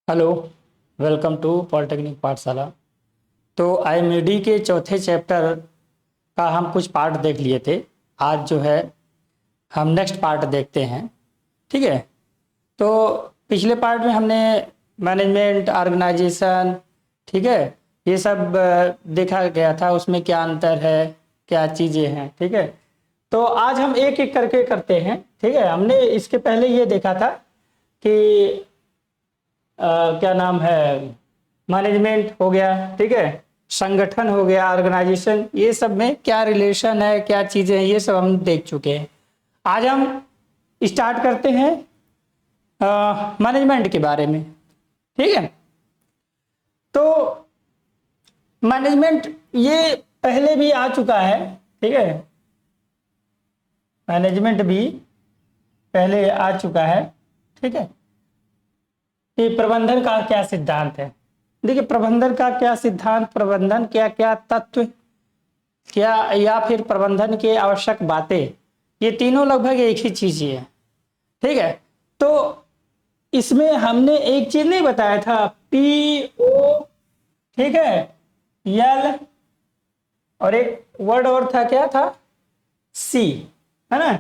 Hello. Welcome to polytechnic पाठशाला। तो IMD के चौथे चैप्टर का हम कुछ पार्ट देख लिए थे। आज जो है हम नेक्स्ट पार्ट देखते हैं। ठीक है। तो पिछले पार्ट में हमने मैनेजमेंट, ऑर्गेनाइजेशन, ठीक है, ये सब देखा गया था। उसमें क्या अंतर है, क्या चीज़ें हैं। ठीक है। तो आज हम एक एक करके करते हैं। ठीक है। हमने इसके पहले ये देखा था कि क्या नाम है, मैनेजमेंट हो गया, ठीक है, संगठन हो गया, ऑर्गेनाइजेशन, ये सब में क्या रिलेशन है, क्या चीजें हैं, ये सब हम देख चुके हैं। आज हम स्टार्ट करते हैं मैनेजमेंट के बारे में। ठीक है। तो मैनेजमेंट ये पहले भी आ चुका है। ठीक है। मैनेजमेंट भी पहले आ चुका है। ठीक है। कि प्रबंधन का क्या सिद्धांत है। देखिए, प्रबंधन का क्या सिद्धांत, प्रबंधन क्या क्या तत्व, क्या या फिर प्रबंधन के आवश्यक बातें, ये तीनों लगभग एक ही चीज ही है। ठीक है। तो इसमें हमने एक चीज नहीं बताया था, PO, ठीक है, L, और एक वर्ड और था, क्या था, C, है ना,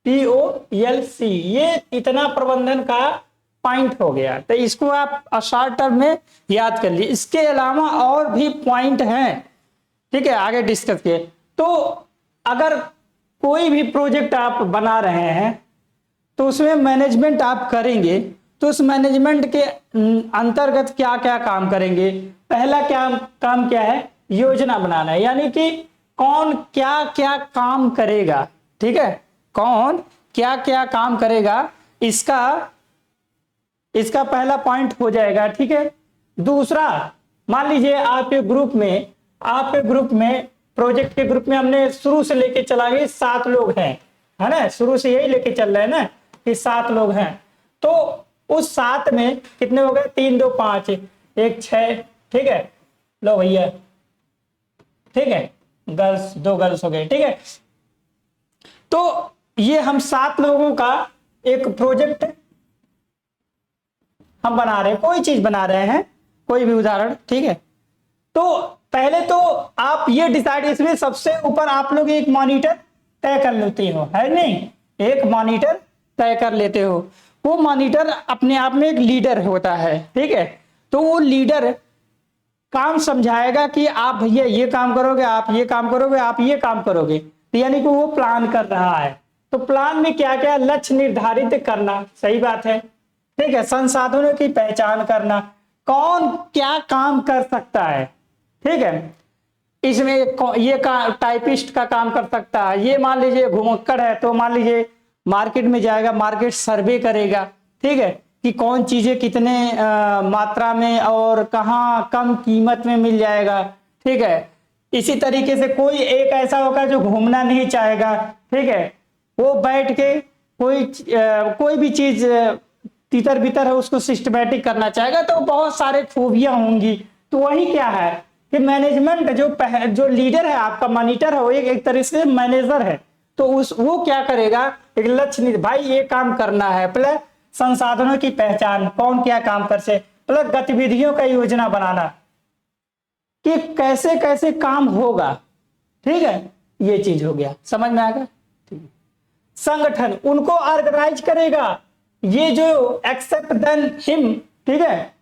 POLC। ये इतना प्रबंधन का पॉइंट हो गया। तो इसको आप शॉर्ट टर्म में याद कर लिए। इसके अलावा और भी पॉइंट हैं, ठीक है, आगे डिस्कस किए। तो अगर कोई भी प्रोजेक्ट आप बना रहे हैं तो उसमें मैनेजमेंट आप करेंगे, तो उस मैनेजमेंट के अंतर्गत क्या क्या काम करेंगे। पहला क्या काम क्या है, योजना बनाना है, यानी कि कौन क्या क्या काम करेगा। ठीक है। कौन क्या क्या काम करेगा, इसका पहला पॉइंट हो जाएगा। ठीक है। दूसरा, मान लीजिए आपके ग्रुप में प्रोजेक्ट के ग्रुप में हमने शुरू से लेके चला गए 7 लोग हैं, है ना, शुरू से यही लेके चल रहे हैं ना कि 7 लोग हैं। तो उस 7 में कितने हो गए, 3 2 5 1 6, ठीक है, लो भैया, ठीक है, गर्ल्स 2 गर्ल्स हो गए। ठीक है। तो ये हम 7 लोगों का एक प्रोजेक्ट हम बना रहे हैं, कोई चीज बना रहे हैं, कोई भी उदाहरण। ठीक है। तो पहले तो आप ये डिसाइड, इसमें सबसे ऊपर आप लोग एक मॉनिटर तय कर लेते हो, है नहीं, एक मॉनिटर तय कर लेते हो। वो मॉनिटर अपने आप में एक लीडर होता है। ठीक है। तो वो लीडर काम समझाएगा कि आप भैया ये काम करोगे, आप ये काम करोगे, आप ये काम करोगे। तो यानी कि वो प्लान कर रहा है। तो प्लान में क्या क्या लक्ष्य निर्धारित करना, सही बात है, ठीक है, संसाधनों की पहचान करना, कौन क्या काम कर सकता है। ठीक है। इसमें ये टाइपिस्ट का काम कर सकता है, ये मान लीजिए घुमक्कड़ है तो मान लीजिए मार्केट में जाएगा, मार्केट सर्वे करेगा, ठीक है, कि कौन चीजें कितने मात्रा में और कहाँ कम कीमत में मिल जाएगा। ठीक है। इसी तरीके से कोई एक ऐसा होगा जो घूमना नहीं चाहेगा, ठीक है, वो बैठ के कोई भी चीज तितर बितर है उसको सिस्टमैटिक करना चाहेगा। तो बहुत सारे खूबियां होंगी। तो वही क्या है कि मैनेजमेंट जो लीडर है, आपका मॉनिटर है, वो एक तरह से मैनेजर है। तो वो क्या करेगा, एक लक्ष्य, भाई ये काम करना है, प्लस संसाधनों की पहचान, कौन क्या काम कर से, प्लस गतिविधियों का योजना बनाना कि कैसे कैसे काम होगा। ठीक है। ये चीज हो गया, समझ में आ गया। संगठन उनको ऑर्गेनाइज करेगा, ये जो एक्सेप्ट देन हिम, ठीक है,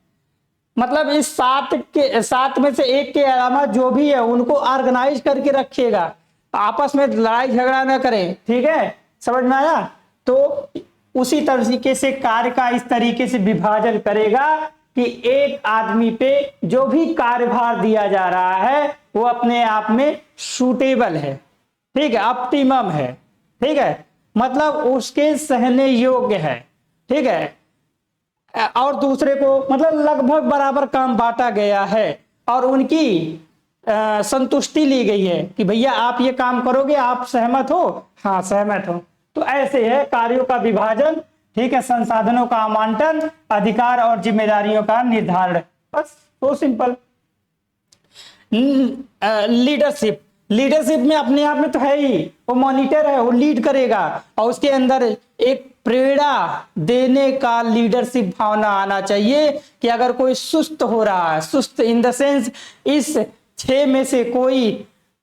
मतलब इस 7 में से एक के अलावा जो भी है उनको ऑर्गेनाइज करके रखिएगा, आपस में लड़ाई झगड़ा ना करें। ठीक है, समझ में आया। तो उसी तरीके से कार्य का इस तरीके से विभाजन करेगा कि एक आदमी पे जो भी कार्यभार दिया जा रहा है वो अपने आप में सूटेबल है, ठीक है, ऑप्टिमम है, ठीक है, मतलब उसके सहने योग्य है। ठीक है। और दूसरे को मतलब लगभग बराबर काम बांटा गया है और उनकी संतुष्टि ली गई है कि भैया आप ये काम करोगे, आप सहमत हो, हाँ सहमत हो। तो ऐसे है कार्यों का विभाजन, ठीक है, संसाधनों का आवंटन, अधिकार और जिम्मेदारियों का निर्धारण, बस तो सिंपल। लीडरशिप में अपने आप में तो है ही, वो मॉनिटर है, वो लीड करेगा और उसके अंदर एक प्रेरणा देने का लीडरशिप भावना आना चाहिए कि अगर कोई सुस्त हो रहा है, सुस्त इन द सेंस इस 6 में से कोई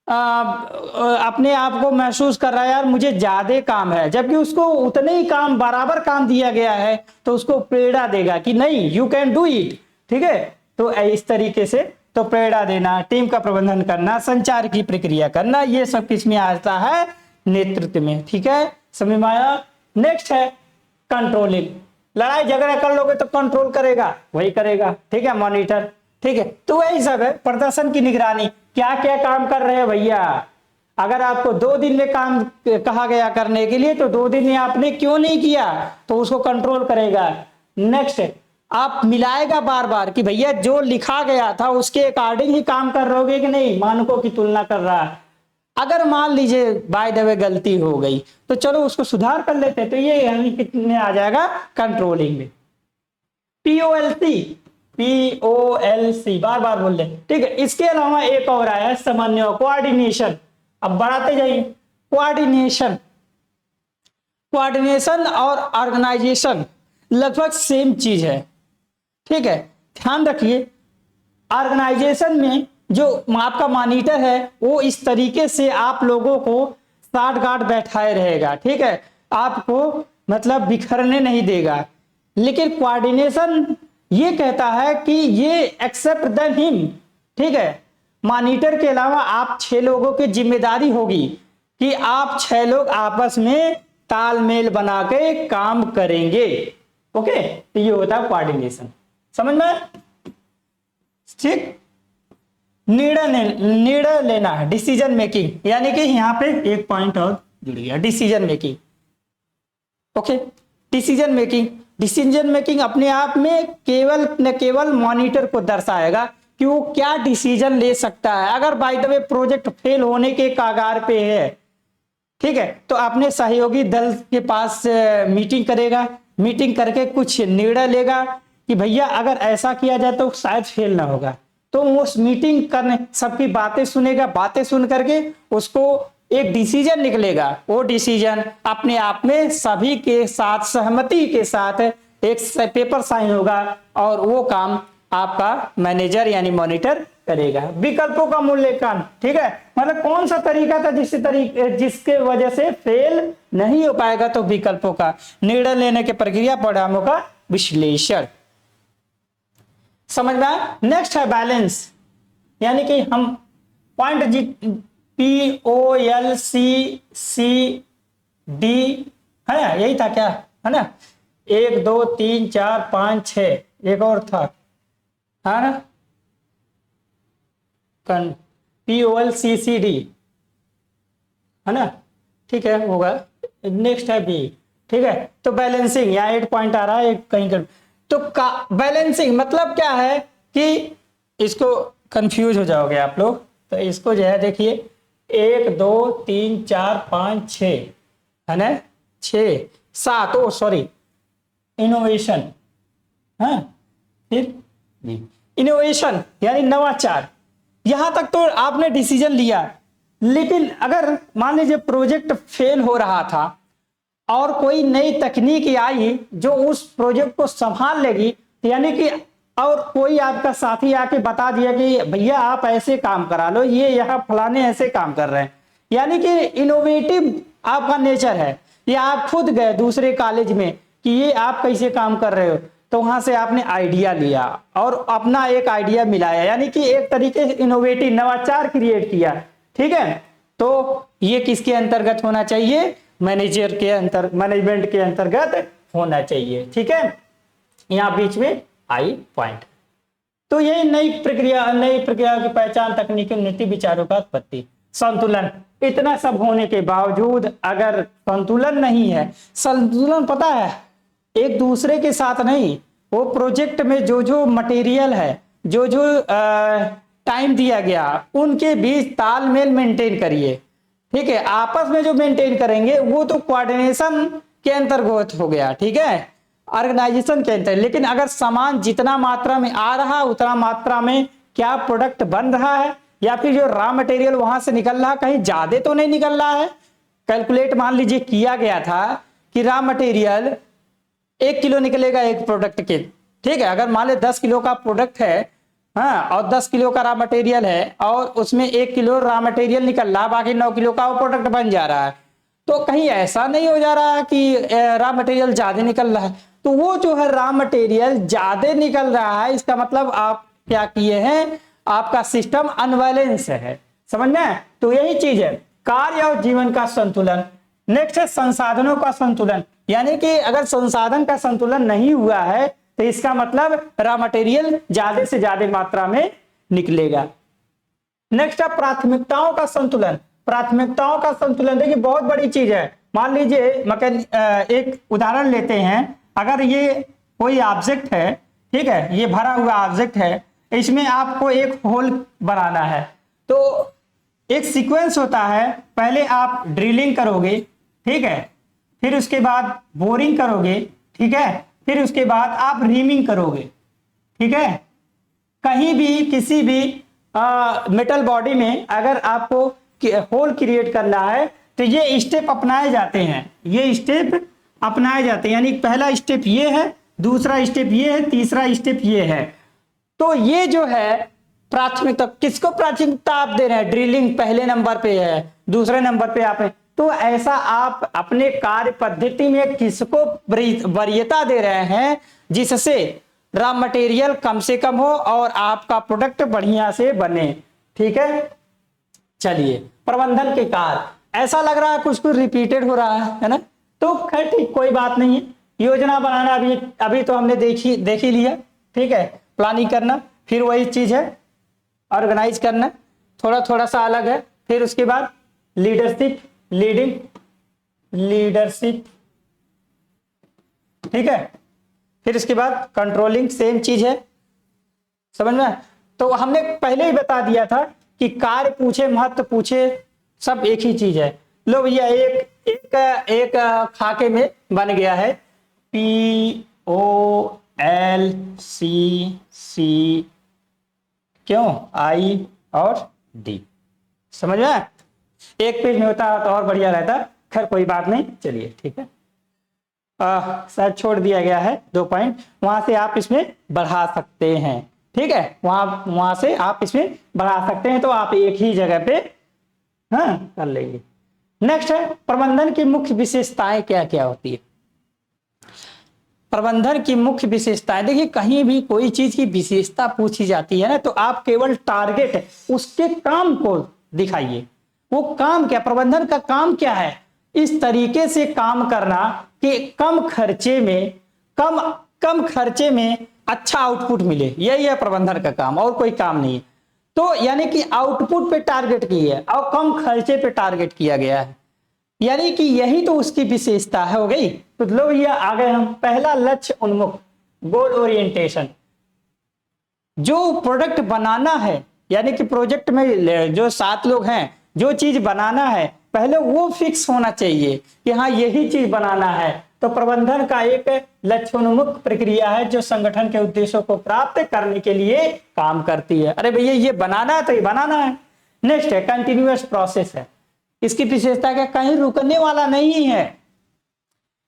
अपने आप को महसूस कर रहा है यार मुझे ज्यादा काम है, जबकि उसको उतने ही काम बराबर काम दिया गया है, तो उसको प्रेरणा देगा कि नहीं यू कैन डू इट। ठीक है, तो इस तरीके से तो प्रेरणा देना, टीम का प्रबंधन करना, संचार की प्रक्रिया करना, ये सब किस में आता है? नेतृत्व में। ठीक है, समझ में आया? नेक्स्ट है कंट्रोलिंग। लड़ाई झगड़ा कर लोगे तो कंट्रोल करेगा, वही करेगा। ठीक है, मॉनिटर। ठीक है, तो वही सब है। प्रदर्शन की निगरानी, क्या क्या काम कर रहे हैं भैया। अगर आपको 2 दिन में काम कहा गया करने के लिए तो 2 दिन में आपने क्यों नहीं किया, तो उसको कंट्रोल करेगा। नेक्स्ट, आप मिलाएगा बार बार कि भैया जो लिखा गया था उसके अकॉर्डिंग ही काम कर रहोगे कि नहीं, मानकों की तुलना कर रहा है। अगर मान लीजिए बाय द वे गलती हो गई तो चलो उसको सुधार कर लेते हैं, तो ये कितने आ जाएगा? कंट्रोलिंग में। POLC बार बार बोल रहे। ठीक है, इसके अलावा एक और आया है समन्वय, कोऑर्डिनेशन। अब बढ़ाते जाइए। कोऑर्डिनेशन और ऑर्गेनाइजेशन लगभग सेम चीज है। ठीक है, ध्यान रखिए ऑर्गेनाइजेशन में जो आपका मॉनिटर है वो इस तरीके से आप लोगों को साठ गांठ बैठाए रहेगा। ठीक है, आपको मतलब बिखरने नहीं देगा। लेकिन कोऑर्डिनेशन ये कहता है कि ये एक्सेप्ट द हिम। ठीक है, मॉनिटर के अलावा आप 6 लोगों की जिम्मेदारी होगी कि आप 6 लोग आपस में तालमेल बना के काम करेंगे। ओके, तो ये होता है कोऑर्डिनेशन। समझ में? ठीक, निर्णय लेना है, डिसीजन मेकिंग, यानी कि यहां पे एक पॉइंट और जुड़ गया, decision making. Okay, decision making अपने आप में केवल न केवल मॉनिटर को दर्शाएगा कि वो क्या डिसीजन ले सकता है। अगर by the way project fail होने के कगार पे है, ठीक है, तो अपने सहयोगी दल के पास मीटिंग करेगा, मीटिंग करके कुछ निर्णय लेगा कि भैया अगर ऐसा किया जाए तो शायद फेल ना होगा। तो उस मीटिंग करने सबकी बातें सुनेगा, बातें सुन करके उसको एक डिसीजन निकलेगा। वो डिसीजन अपने आप में सभी के साथ सहमति के साथ एक पेपर साइन होगा और वो काम आपका मैनेजर यानी मॉनिटर करेगा। विकल्पों का मूल्यांकन। ठीक है, मतलब कौन सा तरीका था जिसके वजह से फेल नहीं हो पाएगा, तो विकल्पों का निर्णय लेने की प्रक्रिया, परिणामों का विश्लेषण। समझ में आया? नेक्स्ट है बैलेंस, यानी कि हम पॉइंट POLCCD है ना, यही था क्या, है ना? 1 2 3 4 5 6 एक और था, है ना? POLCCD है ना? ठीक है, होगा। नेक्स्ट है B। ठीक है, तो बैलेंसिंग, यहाँ 8 पॉइंट आ रहा है, एक कहीं कर, तो बैलेंसिंग मतलब क्या है कि इसको कंफ्यूज हो जाओगे आप लोग, तो इसको जो है देखिए 1 2 3 4 5 6 है ना, 6 7, ओ सॉरी, इनोवेशन। हाँ, फिर इनोवेशन यानी नवाचार। यहां तक तो आपने डिसीजन लिया, लेकिन अगर मान लीजिए प्रोजेक्ट फेल हो रहा था और कोई नई तकनीक आई जो उस प्रोजेक्ट को संभाल लेगी, यानी कि और कोई आपका साथी आके बता दिया कि भैया आप ऐसे काम करा लो, ये यहाँ फलाने ऐसे काम कर रहे हैं, यानी कि इनोवेटिव आपका नेचर है, या आप खुद गए दूसरे कॉलेज में कि ये आप कैसे काम कर रहे हो, तो वहां से आपने आइडिया लिया और अपना एक आइडिया मिलाया, यानी कि एक तरीके से इनोवेटिव नवाचार क्रिएट किया। ठीक है, तो ये किसके अंतर्गत होना चाहिए? मैनेजमेंट के अंतर्गत होना चाहिए। ठीक है, यहाँ बीच में आई पॉइंट। तो यही नई प्रक्रिया की पहचान, तकनीकी नीति, विचारों का उत्पत्ति, संतुलन। इतना सब होने के बावजूद अगर संतुलन नहीं है, संतुलन पता है एक दूसरे के साथ नहीं, वो प्रोजेक्ट में जो मटेरियल है, जो टाइम दिया गया, उनके बीच तालमेल मेंटेन करिए। ठीक है, आपस में जो मेंटेन करेंगे वो तो कोऑर्डिनेशन के अंतर्गत हो गया। ठीक है, ऑर्गेनाइजेशन के अंतर्गत। लेकिन अगर सामान जितना मात्रा में आ रहा है उतना मात्रा में क्या प्रोडक्ट बन रहा है, या फिर जो रॉ मटेरियल वहां से निकल रहा है कहीं ज्यादा तो नहीं निकल रहा है। कैलकुलेट मान लीजिए किया गया था कि रॉ मटेरियल 1 किलो निकलेगा एक प्रोडक्ट के, ठीक है। अगर मान ले 10 किलो का प्रोडक्ट है, हाँ, और 10 किलो का रॉ मटेरियल है और उसमें 1 किलो रॉ मटेरियल निकल रहा, बाकी 9 किलो का वो प्रोडक्ट बन जा रहा है। तो कहीं ऐसा नहीं हो जा रहा है कि रॉ मटेरियल ज्यादा निकल रहा है, तो वो जो है रॉ मटेरियल ज्यादा निकल रहा है, इसका मतलब आप क्या किए हैं, आपका सिस्टम अनबैलेंस है, समझ में। तो यही चीज है कार्य और जीवन का संतुलन। नेक्स्ट है संसाधनों का संतुलन, यानी कि अगर संसाधन का संतुलन नहीं हुआ है तो इसका मतलब रॉ मटेरियल ज्यादा से ज्यादा मात्रा में निकलेगा। नेक्स्ट है प्राथमिकताओं का संतुलन। प्राथमिकताओं का संतुलन देखिए बहुत बड़ी चीज है। मान लीजिए एक उदाहरण लेते हैं, अगर ये कोई ऑब्जेक्ट है, ठीक है, ये भरा हुआ ऑब्जेक्ट है, इसमें आपको एक होल बनाना है, तो एक सीक्वेंस होता है, पहले आप ड्रिलिंग करोगे, ठीक है, फिर उसके बाद बोरिंग करोगे, ठीक है, फिर उसके बाद आप रीमिंग करोगे, ठीक है। कहीं भी किसी भी मेटल बॉडी में अगर आपको होल क्रिएट करना है तो ये स्टेप अपनाए जाते हैं, ये स्टेप अपनाए जाते हैं, यानी पहला स्टेप ये है, दूसरा स्टेप ये है, तीसरा स्टेप ये है। तो ये जो है प्राथमिकता, किसको प्राथमिकता आप दे रहे हैं, ड्रिलिंग पहले नंबर पे है, दूसरे नंबर पे आप है, तो ऐसा आप अपने कार्य पद्धति में किसको वरीयता दे रहे हैं, जिससे रॉ मटेरियल कम से कम हो और आपका प्रोडक्ट बढ़िया से बने, ठीक है। चलिए प्रबंधन के कार्य, ऐसा लग रहा है कुछ कुछ रिपीटेड हो रहा है ना, तो खैर ठीक, कोई बात नहीं है। योजना बनाना अभी तो हमने देख ही लिया, ठीक है। प्लानिंग करना फिर वही चीज है, ऑर्गेनाइज करना थोड़ा थोड़ा सा अलग है। फिर उसके बाद लीडरशिप, लीडरशिप, ठीक है। फिर इसके बाद कंट्रोलिंग, सेम चीज है, समझ में। तो हमने पहले ही बता दिया था कि कार्य पूछे, महत्व पूछे, सब एक ही चीज है। लो भैया एक खाके में बन गया है POLCC, क्यों I और D, समझ में। एक पेज में होता तो और बढ़िया रहता, खैर कोई बात नहीं, चलिए ठीक है। शायद छोड़ दिया गया है 2 पॉइंट, वहां से आप इसमें बढ़ा सकते हैं, ठीक है, वहां से आप इसमें बढ़ा सकते हैं, तो आप एक ही जगह पे हाँ कर लेंगे। नेक्स्ट है प्रबंधन की मुख्य विशेषताएं क्या क्या होती है। प्रबंधन की मुख्य विशेषताएं, देखिए कहीं भी कोई चीज की विशेषता पूछी जाती है ना, तो आप केवल टारगेट उसके काम को दिखाइए, वो काम क्या, प्रबंधन का काम क्या है, इस तरीके से काम करना कि कम खर्चे में अच्छा आउटपुट मिले, यही है प्रबंधन का काम, और कोई काम नहीं है। तो यानी कि आउटपुट पे टारगेट की है और कम खर्चे पे टारगेट किया गया है, यानी कि यही तो उसकी विशेषता है, हो गई। तो लो ये आ गए हम, पहला लक्ष्य उन्मुख, गोल ओरिएंटेशन। जो प्रोडक्ट बनाना है, यानी कि प्रोजेक्ट में जो 7 लोग हैं, जो चीज बनाना है पहले वो फिक्स होना चाहिए कि हाँ यही चीज बनाना है। तो प्रबंधन का एक लक्ष्योन्मुख प्रक्रिया है जो संगठन के उद्देश्यों को प्राप्त करने के लिए काम करती है। अरे भैया ये बनाना है तो ये बनाना है। नेक्स्ट है कंटिन्यूअस प्रोसेस है, इसकी विशेषता क्या, कहीं रुकने वाला नहीं है,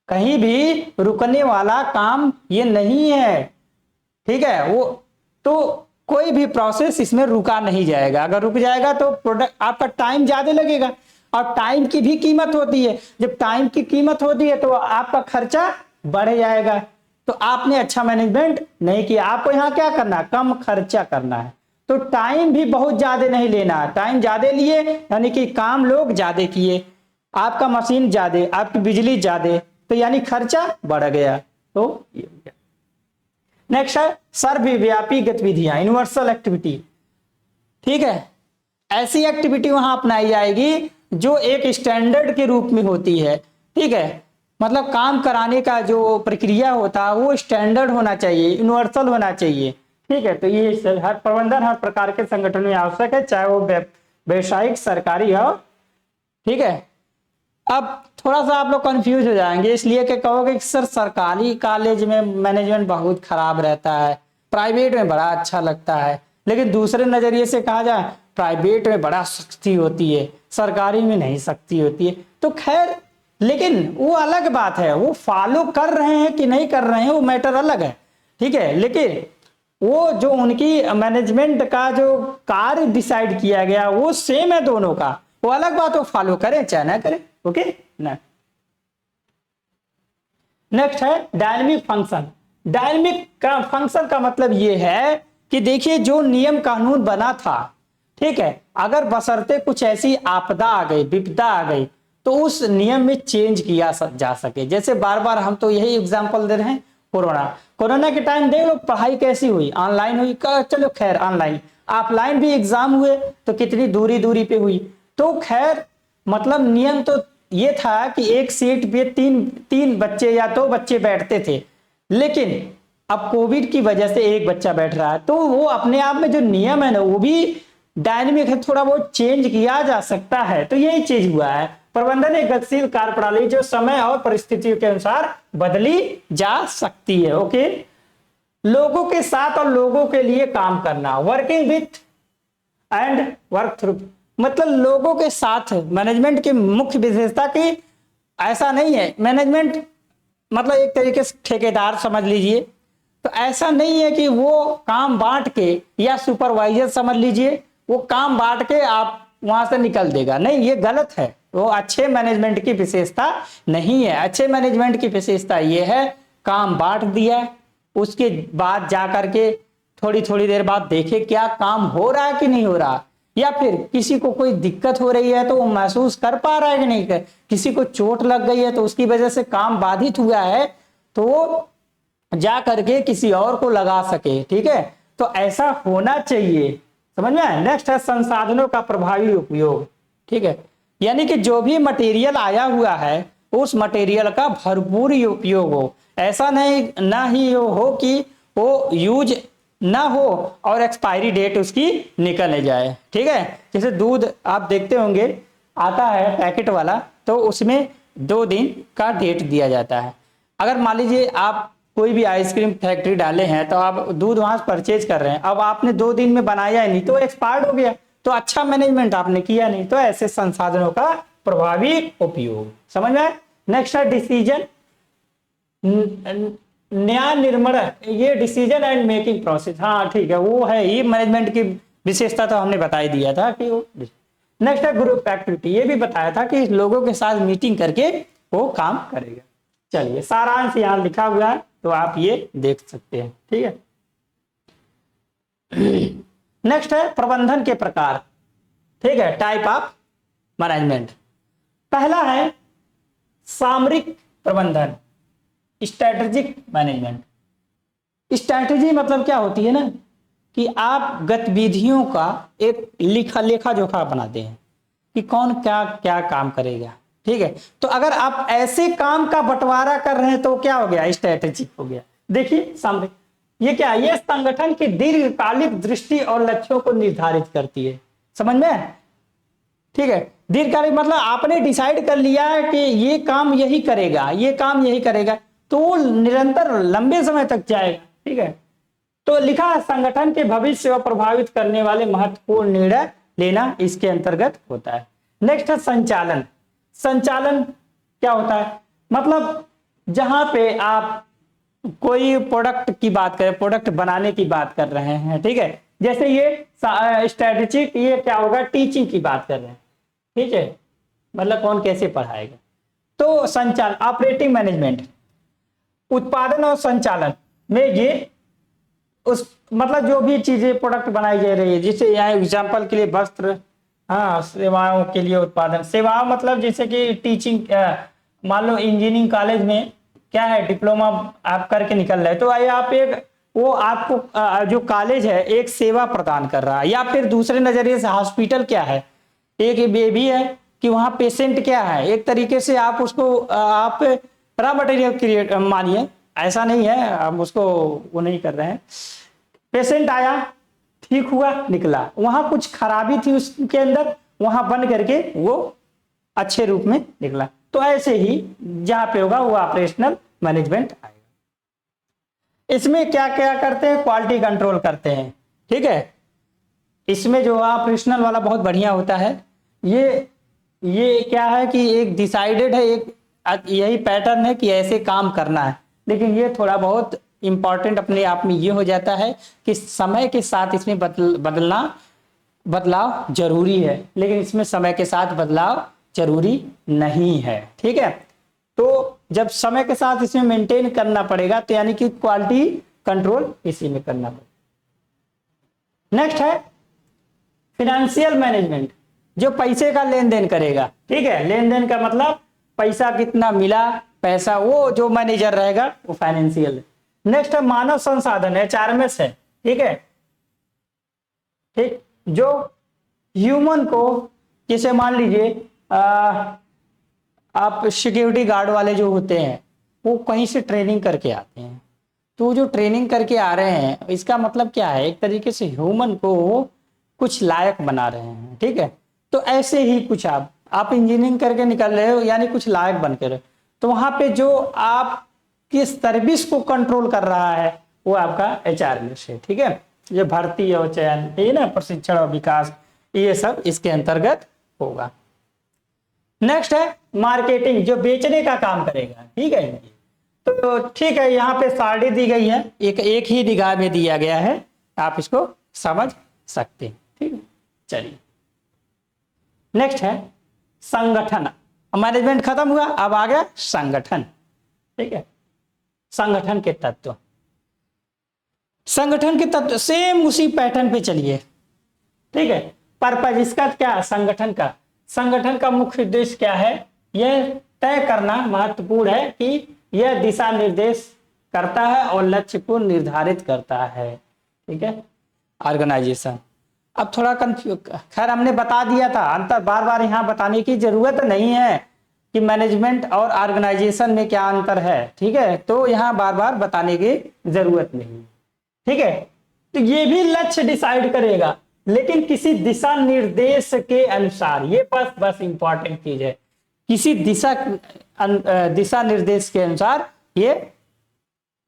कहीं भी रुकने वाला काम ये नहीं है, ठीक है। वो तो कोई भी प्रोसेस इसमें रुका नहीं जाएगा, अगर रुक जाएगा तो प्रोडक्ट आपका टाइम ज्यादा लगेगा, और टाइम की भी कीमत होती है, जब टाइम की कीमत होती है तो आपका खर्चा बढ़ जाएगा। तो आपने अच्छा मैनेजमेंट नहीं किया, आपको यहाँ क्या करना है, कम खर्चा करना है। तो टाइम भी बहुत ज्यादा नहीं लेना है, टाइम ज्यादा लिए यानी कि काम लोग ज्यादा किए, आपका मशीन ज्यादा, आपकी बिजली ज्यादा, तो यानी खर्चा बढ़ गया। तो नेक्स्ट है सर्वव्यापी गतिविधियां, यूनिवर्सल एक्टिविटी, ठीक है। ऐसी एक्टिविटी वहां अपनाई जाएगी जो एक स्टैंडर्ड के रूप में होती है, ठीक है। मतलब काम कराने का जो प्रक्रिया होता है वो स्टैंडर्ड होना चाहिए, यूनिवर्सल होना चाहिए, ठीक है। तो ये हर प्रबंधन हर प्रकार के संगठन में आवश्यक है, चाहे वो व्यवसायिक सरकारी हो, ठीक है। अब थोड़ा सा आप लोग कंफ्यूज हो जाएंगे, इसलिए कि कहोगे कि सर सरकारी कॉलेज में मैनेजमेंट बहुत खराब रहता है, प्राइवेट में बड़ा अच्छा लगता है, लेकिन दूसरे नजरिए से कहा जाए प्राइवेट में बड़ा सख्ती होती है, सरकारी में नहीं सख्ती होती है। तो खैर लेकिन वो अलग बात है, वो फॉलो कर रहे हैं कि नहीं कर रहे हैं वो मैटर अलग है, ठीक है। लेकिन वो जो उनकी मैनेजमेंट का जो कार्य डिसाइड किया गया वो सेम है दोनों का, वो अलग बात, वो फॉलो करें चाहे ना करें। ओके ना। नेक्स्ट है डायनेमिक फंक्शन। डायनेमिक का फंक्शन का मतलब ये है कि देखिए जो नियम कानून बना था, ठीक है, अगर बशर्ते कुछ ऐसी आपदा आ गई, विपदा आ गई, तो उस नियम में चेंज किया जा सके। जैसे बार बार हम तो यही एग्जांपल दे रहे हैं, कोरोना। कोरोना के टाइम देख लो पढ़ाई कैसी हुई, ऑनलाइन हुई, चलो खैर ऑनलाइन, ऑफलाइन भी एग्जाम हुए तो कितनी दूरी दूरी पे हुई, तो खैर मतलब नियम तो ये था कि एक सीट पे तीन बच्चे या दो बच्चे बैठते थे, लेकिन अब कोविड की वजह से एक बच्चा बैठ रहा है, तो वो अपने आप में जो नियम है ना वो भी डायनेमिक है, थोड़ा बहुत चेंज किया जा सकता है। तो यही चीज हुआ है, प्रबंधन एक गतिशील कार्य प्रणाली जो समय और परिस्थितियों के अनुसार बदली जा सकती है। ओके, लोगों के साथ और लोगों के लिए काम करना, working with and work through, मतलब लोगों के साथ मैनेजमेंट की मुख्य विशेषता की ऐसा नहीं है, मैनेजमेंट मतलब एक तरीके से ठेकेदार समझ लीजिए, तो ऐसा नहीं है कि वो काम बांट के, या सुपरवाइजर समझ लीजिए वो काम बांट के आप वहां से निकल देगा, नहीं, ये गलत है, वो अच्छे मैनेजमेंट की विशेषता नहीं है। अच्छे मैनेजमेंट की विशेषता ये है काम बांट दिया, उसके बाद जा करके थोड़ी थोड़ी देर बाद देखे क्या काम हो रहा है कि नहीं हो रहा, या फिर किसी को कोई दिक्कत हो रही है तो वो महसूस कर पा रहा है कि नहीं कर, किसी को चोट लग गई है तो उसकी वजह से काम बाधित हुआ है तो वो जा करके किसी और को लगा सके, ठीक है, तो ऐसा होना चाहिए, समझ में आया। नेक्स्ट है संसाधनों का प्रभावी उपयोग, ठीक है, यानी कि जो भी मटेरियल आया हुआ है उस मटेरियल का भरपूर उपयोग हो, ऐसा नहीं ना ही हो कि वो यूज ना हो और एक्सपायरी डेट उसकी निकल जाए, ठीक है। जैसे दूध आप देखते होंगे आता है पैकेट वाला, तो उसमें 2 दिन का डेट दिया जाता है। अगर मान लीजिए आप कोई भी आइसक्रीम फैक्ट्री डाले हैं तो आप दूध वहां से परचेज कर रहे हैं, अब आपने 2 दिन में बनाया ही नहीं तो एक्सपायर्ड हो गया, तो अच्छा मैनेजमेंट आपने किया नहीं। तो ऐसे संसाधनों का प्रभावी उपयोग, समझ में आए। नेक्स्ट है डिसीजन, न्याय निर्णय, ये डिसीजन एंड मेकिंग प्रोसेस, हाँ ठीक है, वो है ही मैनेजमेंट की विशेषता, तो हमने बता ही दिया था कि वो। नेक्स्ट है ग्रुप एक्टिविटी, ये भी बताया था कि लोगों के साथ मीटिंग करके वो काम करेगा। चलिए सारांश यहाँ लिखा हुआ है तो आप ये देख सकते हैं, ठीक है। नेक्स्ट है प्रबंधन के प्रकार, ठीक है, टाइप ऑफ मैनेजमेंट। पहला है सामरिक प्रबंधन, स्ट्रैटेजिक मैनेजमेंट। स्ट्रैटेजी मतलब क्या होती है ना कि आप गतिविधियों का एक लेखा जोखा बनाते हैं कि कौन क्या क्या काम करेगा, ठीक है। तो अगर आप ऐसे काम का बंटवारा कर रहे हैं तो क्या हो गया, स्ट्रैटेजिक हो गया। देखिए सामने ये क्या, ये संगठन की दीर्घकालिक दृष्टि और लक्ष्यों को निर्धारित करती है, समझ में, ठीक है। दीर्घकालिक मतलब आपने डिसाइड कर लिया है कि ये काम यही करेगा, ये काम यही करेगा, तो वो निरंतर लंबे समय तक जाएगा, ठीक है। तो लिखा है संगठन के भविष्य को प्रभावित करने वाले महत्वपूर्ण निर्णय लेना इसके अंतर्गत होता है। नेक्स्ट है संचालन। संचालन क्या होता है, मतलब जहां पे आप कोई प्रोडक्ट की बात करें, प्रोडक्ट बनाने की बात कर रहे हैं, ठीक है, जैसे ये स्ट्रेटेजिक, ये क्या होगा, टीचिंग की बात कर रहे हैं, ठीक है, मतलब कौन कैसे पढ़ाएगा। तो संचालन, ऑपरेटिंग मैनेजमेंट, उत्पादन और संचालन में ये उस मतलब जो भी चीजें प्रोडक्ट बनाई जा रही है, जैसे यहाँ एग्जांपल के लिए वस्त्र, हाँ, सेवाओं के लिए उत्पादन, सेवाओं मतलब जैसे कि टीचिंग, मान लो इंजीनियरिंग कॉलेज में क्या है, डिप्लोमा आप करके निकल रहे, तो आप एक वो आपको जो कॉलेज है एक सेवा प्रदान कर रहा है, या फिर दूसरे नजरिए से हॉस्पिटल क्या है, एक ये भी है कि वहां पेशेंट क्या है, एक तरीके से आप उसको आप रॉ मटेरियल क्रिएट मानिए, ऐसा नहीं है हम उसको वो नहीं कर रहे हैं, पेशेंट आया, ठीक हुआ, निकला, वहां कुछ खराबी थी उसके अंदर, वहां बन करके वो अच्छे रूप में निकला। तो ऐसे ही जहां पे होगा वो ऑपरेशनल मैनेजमेंट आएगा। इसमें क्या क्या करते हैं, क्वालिटी कंट्रोल करते हैं, ठीक है। इसमें जो ऑपरेशनल वाला बहुत बढ़िया होता है, ये क्या है कि एक डिसाइडेड है, एक यही पैटर्न है कि ऐसे काम करना है, लेकिन ये थोड़ा बहुत इंपॉर्टेंट अपने आप में ये हो जाता है कि समय के साथ इसमें बदलाव जरूरी है, लेकिन इसमें समय के साथ बदलाव जरूरी नहीं है। ठीक है, तो जब समय के साथ इसमें मेंटेन करना पड़ेगा, तो यानी कि क्वालिटी कंट्रोल इसी में करना पड़ेगा। नेक्स्ट है फिनेंशियल मैनेजमेंट, जो पैसे का लेन देन करेगा। ठीक है, लेन देन का मतलब पैसा कितना मिला, पैसा वो जो मैनेजर रहेगा वो फाइनेंशियल। नेक्स्ट है मानव संसाधन, HRMS है। ठीक है, ठीक, जो ह्यूमन को, जैसे मान लीजिए आप सिक्योरिटी गार्ड वाले जो होते हैं वो कहीं से ट्रेनिंग करके आते हैं, तो जो ट्रेनिंग करके आ रहे हैं इसका मतलब क्या है, एक तरीके से ह्यूमन को कुछ लायक बना रहे हैं। ठीक है, तो ऐसे ही कुछ आप इंजीनियरिंग करके निकल रहे हो यानी कुछ लायक बन के रहे, तो वहां पे जो आप किस सर्विस को कंट्रोल कर रहा है वो आपका HRMS है। ठीक है, ये भर्ती और चयन, ये ना प्रशिक्षण और विकास, ये सब इसके अंतर्गत होगा। नेक्स्ट है मार्केटिंग, जो बेचने का काम करेगा। ठीक है, तो ठीक है, यहाँ पे सारणी दी गई है, एक ही निगाह में दिया गया है, आप इसको समझ सकते हैं। ठीक है, चलिए नेक्स्ट है संगठन। मैनेजमेंट खत्म हुआ, अब आ गया संगठन। ठीक है, संगठन के तत्व, संगठन के तत्व सेम उसी पैटर्न पे चलिए। ठीक है, पर्पज इसका क्या, संगठन का मुख्य उद्देश्य क्या है, यह तय करना महत्वपूर्ण है कि यह दिशा निर्देश करता है और लक्ष्य को निर्धारित करता है। ठीक है, ऑर्गेनाइजेशन, अब थोड़ा कंफ्यूज, खैर हमने बता दिया था, अंतर बार बार यहाँ बताने की जरूरत नहीं है कि मैनेजमेंट और ऑर्गेनाइजेशन में क्या अंतर है। ठीक है, तो यहाँ बार बार बताने की जरूरत नहीं। ठीक है, तो ये भी लक्ष्य डिसाइड करेगा, लेकिन किसी दिशा निर्देश के अनुसार, ये बस इंपॉर्टेंट चीज है, किसी दिशा निर्देश के अनुसार ये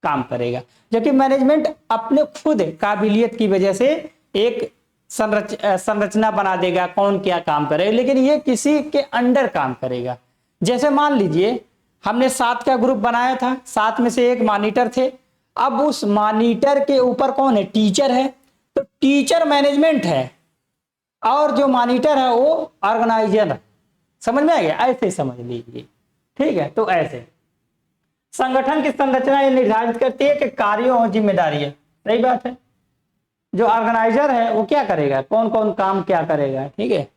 काम करेगा। जबकि मैनेजमेंट अपने खुद काबिलियत की वजह से एक संरचना बना देगा, कौन क्या काम करेगा, लेकिन ये किसी के अंडर काम करेगा। जैसे मान लीजिए हमने 7 का ग्रुप बनाया था, 7 में से एक मॉनिटर थे, अब उस मॉनिटर के ऊपर कौन है, टीचर है, तो टीचर मैनेजमेंट है और जो मॉनिटर है वो ऑर्गेनाइजर है। समझ में आ गया, ऐसे समझ लीजिए। ठीक है, तो ऐसे संगठन की संरचना ये निर्धारित करती है कि कार्यों और जिम्मेदारी है। सही बात है, जो ऑर्गेनाइजर है वो क्या करेगा, कौन कौन काम क्या करेगा। ठीक है,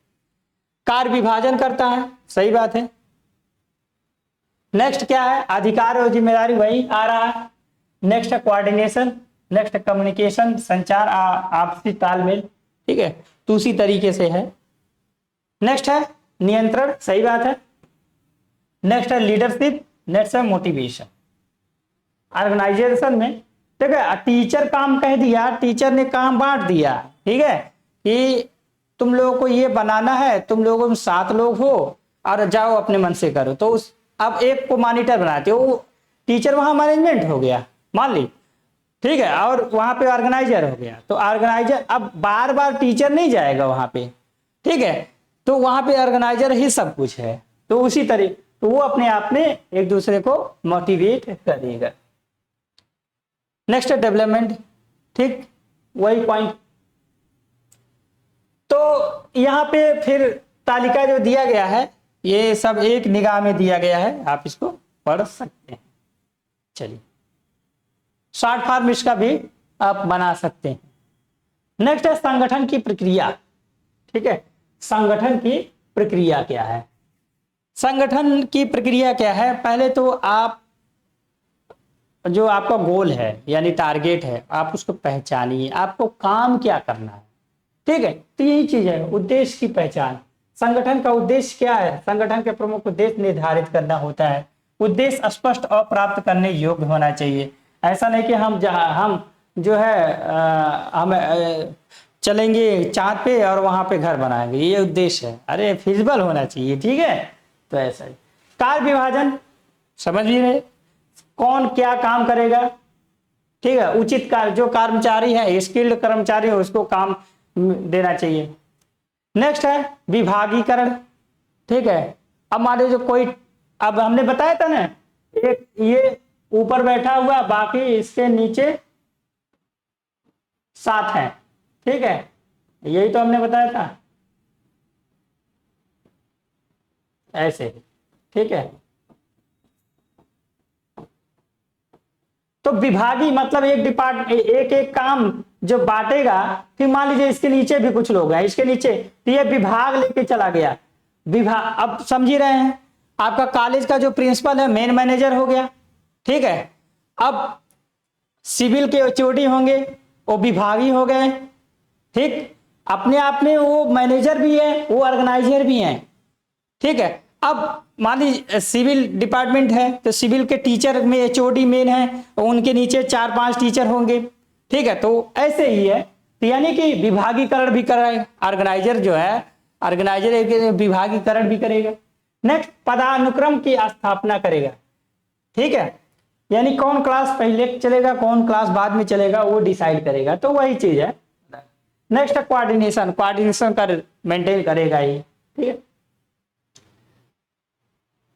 कार्य विभाजन करता है। सही बात है। नेक्स्ट क्या है, अधिकार और जिम्मेदारी, वही आ रहा है। नेक्स्ट है कोऑर्डिनेशन, नेक्स्ट कम्युनिकेशन, संचार, आपसी तालमेल। ठीक है, तो उसी तरीके से है। नेक्स्ट है नियंत्रण, सही बात है। नेक्स्ट है लीडरशिप, नेक्स्ट है मोटिवेशन। ऑर्गेनाइजेशन में ठीक है, टीचर काम कह दिया, टीचर ने काम बांट दिया। ठीक है, कि तुम लोगों को ये बनाना है, तुम लोगों 7 लोग हो और जाओ अपने मन से करो, तो उस अब एक को मॉनिटर बनाते हो, टीचर वहां मैनेजमेंट हो गया मान ली। ठीक है, और वहां पे ऑर्गेनाइजर हो गया, तो ऑर्गेनाइजर अब बार बार टीचर नहीं जाएगा वहां पे। ठीक है, तो वहां पे ऑर्गेनाइजर ही सब कुछ है, तो उसी तरीके तो वो अपने आप में एक दूसरे को मोटिवेट करेगा। नेक्स्ट है डेवलपमेंट। ठीक, वही पॉइंट। तो यहाँ पे फिर तालिका जो दिया गया है ये सब एक निगाह में दिया गया है, आप इसको पढ़ सकते हैं। चलिए, शॉर्ट फॉर्म इसका भी आप बना सकते हैं। नेक्स्ट है संगठन की प्रक्रिया। ठीक है, संगठन की प्रक्रिया क्या है, संगठन की प्रक्रिया क्या है, पहले तो आप जो आपका गोल है यानी टारगेट है, आप उसको पहचानिए, आपको काम क्या करना है। ठीक है, तो यही चीज है, उद्देश्य की पहचान। संगठन का उद्देश्य क्या है, संगठन के प्रमुख उद्देश्य निर्धारित करना होता है। उद्देश्य स्पष्ट और प्राप्त करने योग्य होना चाहिए। ऐसा नहीं कि हम जो है हम चलेंगे चांद पे और वहां पे घर बनाएंगे, ये उद्देश्य है। अरे फिजिबल होना चाहिए। ठीक है, तो ऐसा ही। कार्य विभाजन समझ भी रहे, कौन क्या काम करेगा। ठीक है, उचित कार्य, जो कर्मचारी है स्किल्ड कर्मचारी है उसको काम देना चाहिए। नेक्स्ट है विभागीकरण। ठीक है, अब मान लीजिए कोई अब हमने बताया था ना, एक ये ऊपर बैठा हुआ, बाकी इसके नीचे 7 है, ठीक है, यही तो हमने बताया था ऐसे, ठीक है। तो विभागी मतलब एक एक काम जो बांटेगा, फिर मान लीजिए इसके नीचे भी कुछ लोग हैं, इसके नीचे, तो ये विभाग लेके चला गया, विभाग, अब समझ ही रहे हैं, आपका कॉलेज का जो प्रिंसिपल है मेन मैनेजर हो गया, ठीक है। अब सिविल के एचओडी होंगे, वो विभागी हो गए, ठीक, अपने आप में वो मैनेजर भी है, वो ऑर्गेनाइजर भी हैं, ठीक है। अब मान लीजिए सिविल डिपार्टमेंट है, तो सिविल के टीचर में एचओडी मेन है, उनके नीचे 4-5 टीचर होंगे, ठीक है। तो ऐसे ही है, तो यानी कि विभागीकरण भी कराएगा ऑर्गेनाइजर जो है, ऑर्गेनाइजर एक विभागीकरण भी करेगा। नेक्स्ट, पदानुक्रम की स्थापना करेगा, ठीक है, यानी कौन क्लास पहले चलेगा कौन क्लास बाद में चलेगा वो डिसाइड करेगा, तो वही चीज है। नेक्स्ट है कोऑर्डिनेशन कर मेंटेन करेगा ही, ठीक है।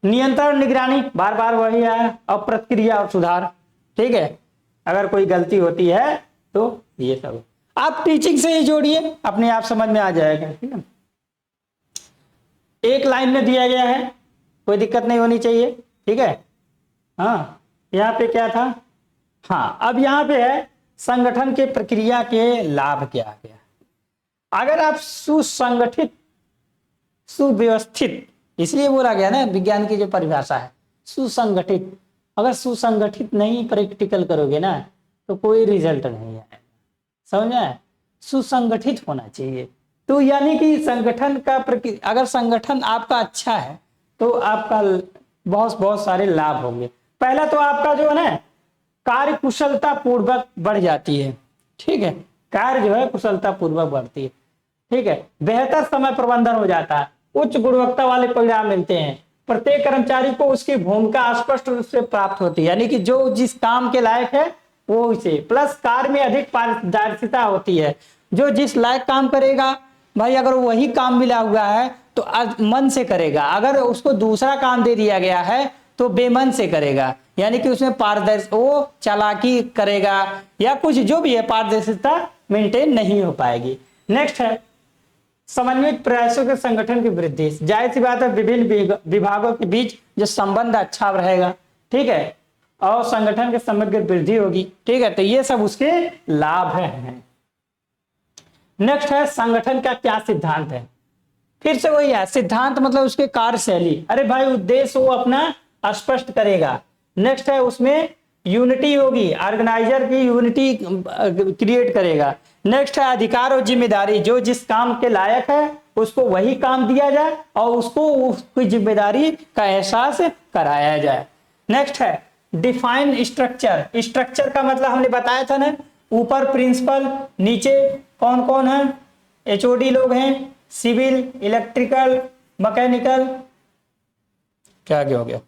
नियंत्रण निगरानी, बार बार वही है, अब प्रतिक्रिया और सुधार, ठीक है, अगर कोई गलती होती है तो ये सब आप टीचिंग से ही जोड़िए, अपने आप समझ में आ जाएगा, ठीक है। एक लाइन में दिया गया है, कोई दिक्कत नहीं होनी चाहिए, ठीक है। हाँ, यहाँ पे क्या था, हाँ, अब यहाँ पे है संगठन के प्रक्रिया के लाभ क्या क्या। अगर आप सुसंगठित, सुव्यवस्थित, इसलिए बोला गया ना, विज्ञान की जो परिभाषा है सुसंगठित, अगर सुसंगठित नहीं प्रैक्टिकल करोगे ना तो कोई रिजल्ट नहीं आएगा, समझ में, सुसंगठित होना चाहिए। तो यानी कि संगठन का अगर संगठन आपका अच्छा है तो आपका बहुत बहुत सारे लाभ होंगे। पहला तो आपका जो है ना कार्य कुशलता पूर्वक बढ़ जाती है, ठीक है, कार्य जो है कुशलता पूर्वक बढ़ती है, ठीक है। बेहतर समय प्रबंधन हो जाता है, उच्च गुणवत्ता वाले परिणाम मिलते हैं, प्रत्येक कर्मचारी को उसकी भूमिका स्पष्ट रूप से प्राप्त होती है, यानी कि जो जिस काम के लायक है वो उसे, प्लस कार्य में अधिक पारदर्शिता होती है, जो जिस लायक काम करेगा भाई, अगर वही काम मिला हुआ है तो मन से करेगा, अगर उसको दूसरा काम दे दिया गया है तो बेमन से करेगा, यानी कि उसमें वो चालाकी करेगा या कुछ जो भी है, पारदर्शिता मेंटेन नहीं हो पाएगी। नेक्स्ट है समन्वित प्रयासों के संगठन की वृद्धि, जाहिर सी बात है विभिन्न विभागों के बीच जो संबंध अच्छा रहेगा, ठीक है, और संगठन के समग्र वृद्धि होगी, ठीक है, तो ये सब उसके लाभ हैं। नेक्स्ट है संगठन का क्या सिद्धांत है, फिर से वही है, सिद्धांत मतलब उसके कार्यशैली, अरे भाई उद्देश्य वो अपना स्पष्ट करेगा। नेक्स्ट है उसमें यूनिटी होगी, ऑर्गेनाइजर की यूनिटी क्रिएट करेगा। नेक्स्ट है अधिकार और जिम्मेदारी, जो जिस काम के लायक है उसको वही काम दिया जाए और उसको उसकी जिम्मेदारी का एहसास कराया जाए। नेक्स्ट है डिफाइन स्ट्रक्चर, स्ट्रक्चर का मतलब हमने बताया था ना, ऊपर प्रिंसिपल, नीचे कौन कौन है, एचओडी लोग हैं, सिविल, इलेक्ट्रिकल, मैकेनिकल, क्या हो गया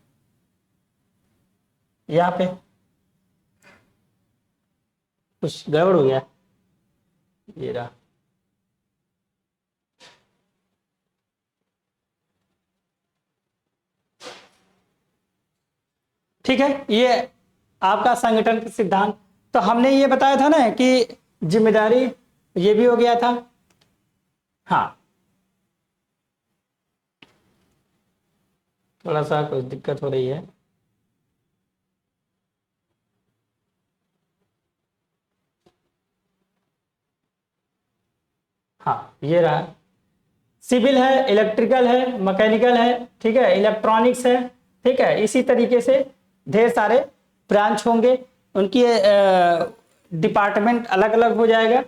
यहाँ पे, कुछ गड़बड़ हो गया, ये रहा, ठीक है, ये आपका संगठन का सिद्धांत। तो हमने ये बताया था ना कि जिम्मेदारी, ये भी हो गया था, हाँ, थोड़ा सा कुछ दिक्कत हो रही है, हाँ, ये रहा, सिविल है, इलेक्ट्रिकल है, मैकेनिकल है, ठीक है, इलेक्ट्रॉनिक्स है, ठीक है, इसी तरीके से ढेर सारे ब्रांच होंगे, उनकी डिपार्टमेंट अलग अलग हो जाएगा,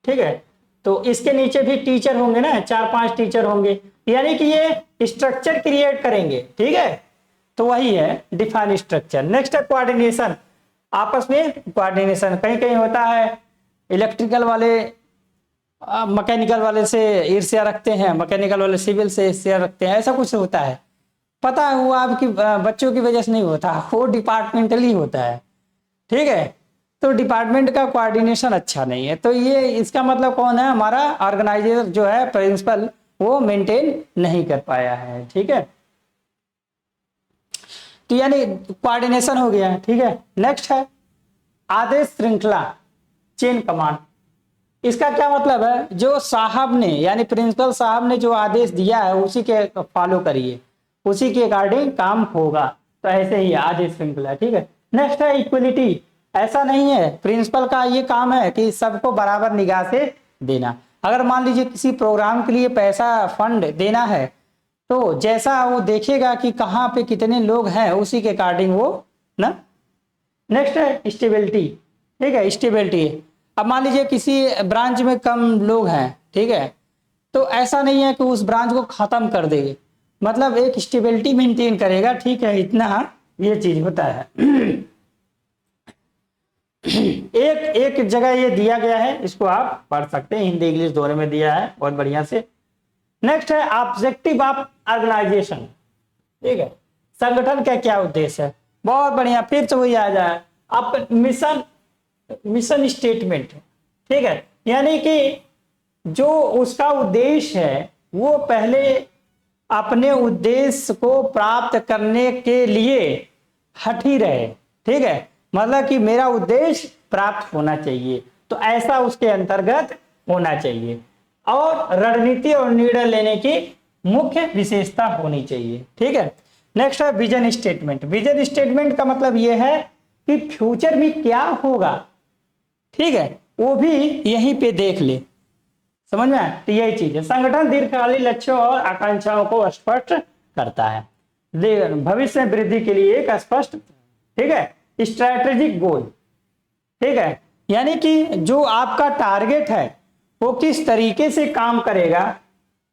ठीक है। तो इसके नीचे भी टीचर होंगे ना, 4-5 टीचर होंगे, यानी कि ये स्ट्रक्चर क्रिएट करेंगे, ठीक है, तो वही है डिफाइन स्ट्रक्चर। नेक्स्ट है कोऑर्डिनेशन, आपस में कोऑर्डिनेशन, कहीं कहीं होता है इलेक्ट्रिकल वाले मैकेनिकल वाले से ईर्ष्या रखते हैं, मैकेनिकल वाले सिविल से ईर्ष्या रखते हैं, ऐसा कुछ होता है, पता है वो आपकी बच्चों की वजह से नहीं होता, वो डिपार्टमेंटली होता है, ठीक है। तो डिपार्टमेंट का कोऑर्डिनेशन अच्छा नहीं है, तो ये इसका मतलब कौन है, हमारा ऑर्गेनाइजर जो है प्रिंसिपल, वो मेंटेन नहीं कर पाया है, ठीक है। तो यानी कोऑर्डिनेशन हो गया, ठीक है। नेक्स्ट है आदेश श्रृंखला, चेन कमांड। इसका क्या मतलब है, जो साहब ने यानी प्रिंसिपल साहब ने जो आदेश दिया है उसी के फॉलो करिए, उसी के अकॉर्डिंग काम होगा, तो ऐसे ही आदेश श्रृंखला, ठीक है। नेक्स्ट है इक्वलिटी। ऐसा नहीं है, प्रिंसिपल का ये काम है कि सबको बराबर निगाह से देना। अगर मान लीजिए किसी प्रोग्राम के लिए पैसा फंड देना है तो जैसा वो देखेगा कि कहाँ पे कितने लोग हैं उसी के अकॉर्डिंग वो ना। नेक्स्ट है स्टेबिलिटी, ठीक है, स्टेबिलिटी। अब मान लीजिए किसी ब्रांच में कम लोग हैं, ठीक है, तो ऐसा नहीं है कि उस ब्रांच को खत्म कर देंगे, मतलब एक स्टेबिलिटी मेंटेन करेगा, ठीक है, इतना ये चीज होता है। एक जगह ये दिया गया है, इसको आप पढ़ सकते हैं, हिंदी इंग्लिश दोनों में दिया है बहुत बढ़िया से। नेक्स्ट है ऑब्जेक्टिव ऑफ ऑर्गेनाइजेशन, ठीक है, संगठन का क्या उद्देश्य है, बहुत बढ़िया, फिर से वही आ जाए आप मिशन स्टेटमेंट, ठीक है, यानी कि जो उसका उद्देश्य है वो पहले अपने उद्देश्य को प्राप्त करने के लिए हठी रहे, ठीक है, मतलब कि मेरा उद्देश्य प्राप्त होना चाहिए, तो ऐसा उसके अंतर्गत होना चाहिए। और रणनीति और निर्णय लेने की मुख्य विशेषता होनी चाहिए, ठीक है। नेक्स्ट है विजन स्टेटमेंट। विजन स्टेटमेंट का मतलब यह है कि फ्यूचर में क्या होगा, ठीक है, वो भी यहीं पे देख ले, समझ में आया, तो यही चीज है। संगठन दीर्घकालीन लक्ष्यों और आकांक्षाओं को स्पष्ट करता है, भविष्य में वृद्धि के लिए एक स्पष्ट, ठीक है, स्ट्रैटेजिक गोल, ठीक है, यानी कि जो आपका टारगेट है वो किस तरीके से काम करेगा,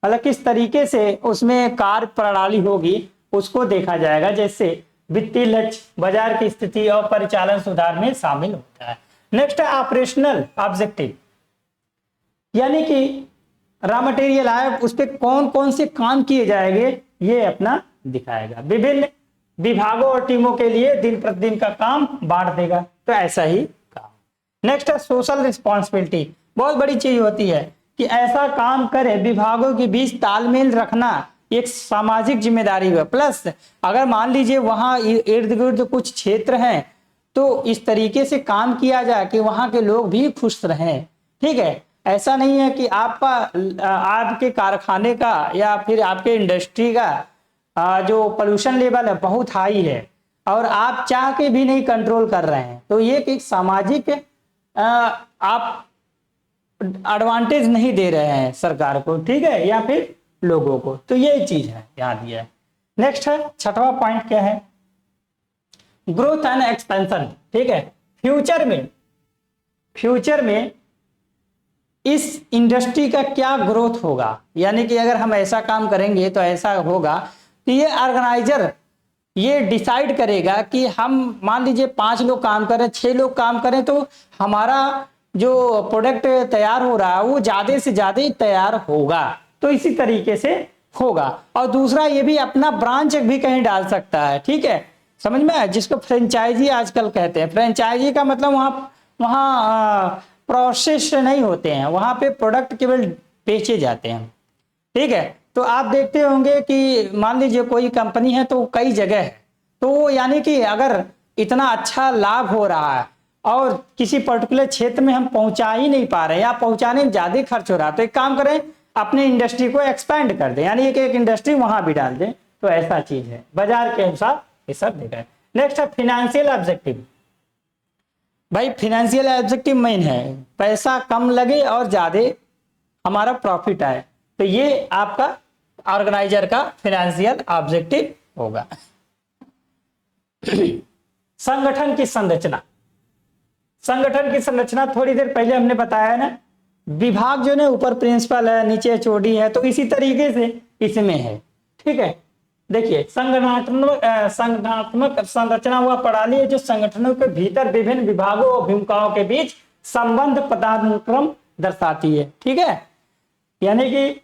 मतलब किस तरीके से उसमें कार्य प्रणाली होगी उसको देखा जाएगा, जैसे वित्तीय लक्ष्य, बाजार की स्थिति और परिचालन सुधार में शामिल होता है। नेक्स्ट है ऑपरेशनल ऑब्जेक्टिव, यानी कि रॉ मटेरियल आए उस पर कौन कौन से काम किए जाएंगे ये अपना दिखाएगा, विभिन्न विभागों और टीमों के लिए दिन प्रतिदिन का काम बांट देगा, तो ऐसा ही काम। नेक्स्ट है सोशल रिस्पॉन्सिबिलिटी, बहुत बड़ी चीज होती है कि ऐसा काम करे, विभागों के बीच तालमेल रखना एक सामाजिक जिम्मेदारी है। प्लस अगर मान लीजिए वहां इर्द गिर्द कुछ क्षेत्र हैं तो इस तरीके से काम किया जाए कि वहां के लोग भी खुश रहें, ठीक है। ऐसा नहीं है कि आपके कारखाने का या फिर आपके इंडस्ट्री का जो पोल्यूशन लेवल है बहुत हाई है और आप चाह के भी नहीं कंट्रोल कर रहे हैं, तो ये एक सामाजिक आप एडवांटेज नहीं दे रहे हैं सरकार को, ठीक है, या फिर लोगों को, तो यही चीज है यहाँ दिया है। नेक्स्ट है छठवां पॉइंट क्या है, ग्रोथ एंड एक्सपेंशन, ठीक है। फ्यूचर में इस इंडस्ट्री का क्या ग्रोथ होगा, यानी कि अगर हम ऐसा काम करेंगे तो ऐसा होगा कि ये ऑर्गेनाइजर ये डिसाइड करेगा कि हम मान लीजिए 5 लोग काम करें, 6 लोग काम करें, तो हमारा जो प्रोडक्ट तैयार हो रहा है वो ज्यादा से ज्यादा तैयार होगा, तो इसी तरीके से होगा। और दूसरा ये भी अपना ब्रांच भी कहीं डाल सकता है, ठीक है, समझ में आया, जिसको फ्रेंचाइजी आजकल कहते हैं। फ्रेंचाइजी का मतलब वहाँ प्रोसेस नहीं होते हैं, वहाँ पे प्रोडक्ट केवल बेचे जाते हैं, ठीक है। तो आप देखते होंगे कि मान लीजिए कोई कंपनी है तो कई जगह है, तो यानी कि अगर इतना अच्छा लाभ हो रहा है और किसी पर्टिकुलर क्षेत्र में हम पहुंचा ही नहीं पा रहे या पहुंचाने में ज्यादा खर्च हो रहा है, तो एक काम करें अपने इंडस्ट्री को एक्सपेंड कर दें, यानी एक इंडस्ट्री वहां भी डाल दें, तो ऐसा चीज है, बाजार के अनुसार ये सब देखा है। नेक्स्ट है फाइनेंशियल ऑब्जेक्टिव। भाई फाइनेंशियल ऑब्जेक्टिव मेन है, पैसा कम लगे और ज्यादा हमारा प्रॉफिट आए, तो ये आपका ऑर्गेनाइजर का फाइनेंशियल ऑब्जेक्टिव होगा। संगठन की संरचना, संगठन की संरचना थोड़ी देर पहले हमने बताया ना, विभाग जो है ऊपर प्रिंसिपल है, नीचे एचओडी है, तो इसी तरीके से इसमें है, ठीक है। देखिए संगठनात्मक संरचना वह प्रणाली है जो संगठनों के भीतर विभिन्न विभागों और भूमिकाओं के बीच संबंध पदानुक्रम दर्शाती है, ठीक है, यानी कि